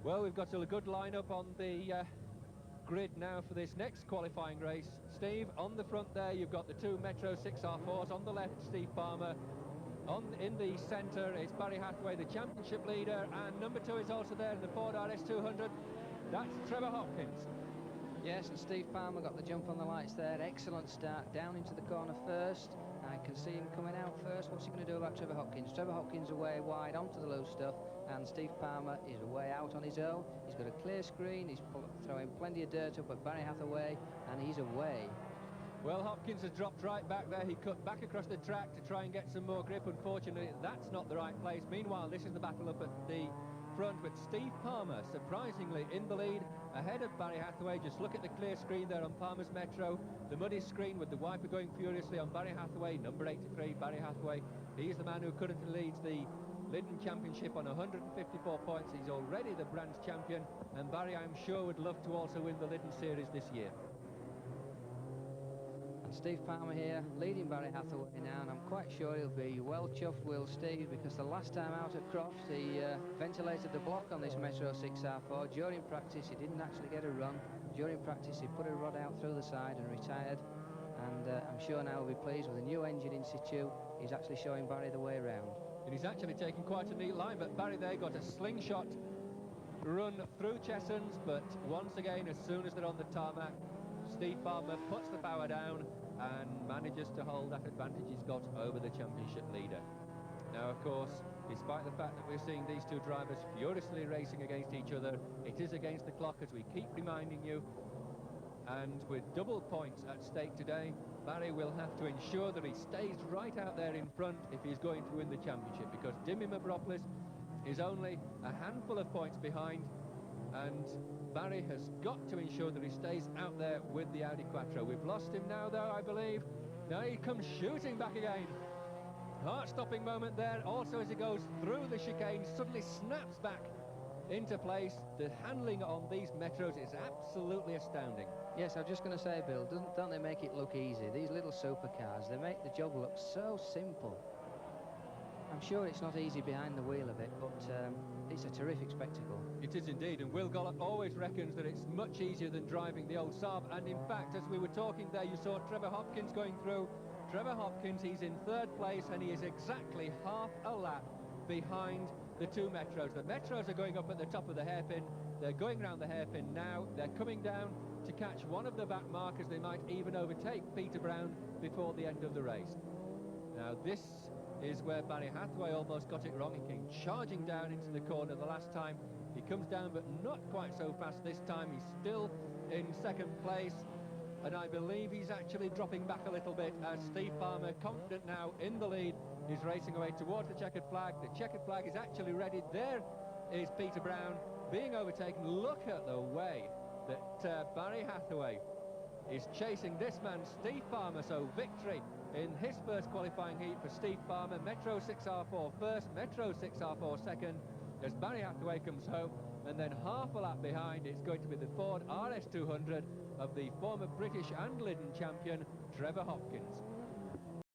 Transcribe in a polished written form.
Well, we've got a good lineup on the grid now for this next qualifying race. Steve, on the front there, you've got the two Metro 6R4s. On the left, Steve Palmer. In the centre, it's Barry Hathaway, the championship leader, and number 2 is also there in the Ford RS200. That's Trevor Hopkins. Yes, and Steve Palmer got the jump on the lights there. Excellent start, down into the corner first. I can see him coming out first. What's he going to do about Trevor Hopkins? Trevor Hopkins away wide onto the loose stuff, and Steve Palmer is away out on his own. He's got a clear screen, he's throwing plenty of dirt up at Barry Hathaway, and he's away. Well, Hopkins has dropped right back there. He cut back across the track to try and get some more grip. Unfortunately, that's not the right place. Meanwhile, this is the battle up at the front with Steve Palmer surprisingly in the lead ahead of Barry Hathaway. Just look at the clear screen there on Palmer's Metro, the muddy screen with the wiper going furiously on Barry Hathaway, number 83, Barry Hathaway. He's the man who currently leads the Lydden Championship on 154 points. He's already the brand's champion, and Barry, I'm sure, would love to also win the Lydden Series this year. And Steve Palmer here, leading Barry Hathaway now, and I'm quite sure he'll be well chuffed, will Steve, because the last time out at Crofts, he ventilated the block on this Metro 6R4. During practice, he didn't actually get a run. During practice, he put a rod out through the side and retired. And I'm sure now he'll be pleased with a new engine in situ. He's actually showing Barry the way around. And he's actually taking quite a neat line, but Barry there got a slingshot run through Chessons, but once again, as soon as they're on the tarmac, Steve Palmer puts the power down and manages to hold that advantage he's got over the championship leader. Now, of course, despite the fact that we're seeing these two drivers furiously racing against each other, it is against the clock, as we keep reminding you. And with double points at stake today, Barry will have to ensure that he stays right out there in front if he's going to win the championship, because Dimi Mavropoulos is only a handful of points behind, and Barry has got to ensure that he stays out there with the Audi Quattro. We've lost him now, though, I believe. Now he comes shooting back again. Heart-stopping moment there. Also, as he goes through the chicane, suddenly snaps back into place. The handling on these Metros is absolutely astounding. Yes, I was just going to say, Bill, don't they make it look easy? These little supercars, they make the job look so simple. I'm sure it's not easy behind the wheel of it, but it's a terrific spectacle. It is indeed, and Will Gollop always reckons that it's much easier than driving the old Saab. And in fact, as we were talking there, you saw Trevor Hopkins going through. Trevor Hopkins, he's in 3rd place, and he is exactly half a lap behind the two Metros. The Metros are going up at the top of the hairpin. They're going round the hairpin now. They're coming down to catch one of the back markers. They might even overtake Peter Brown before the end of the race. Now, this is where Barry Hathaway almost got it wrong. He came charging down into the corner the last time. He comes down, but not quite so fast this time. He's still in 2nd place, and I believe he's actually dropping back a little bit as Steve Palmer, confident now in the lead, is racing away towards the checkered flag. The checkered flag is actually ready. There is Peter Brown being overtaken. Look at the way that Barry Hathaway is chasing this man, Steve Palmer. So victory in his first qualifying heat for Steve Palmer. Metro 6R4 first, Metro 6R4 second, as Barry Hathaway comes home. And then half a lap behind, it's going to be the Ford RS200 of the former British and Lydden champion, Trevor Hopkins.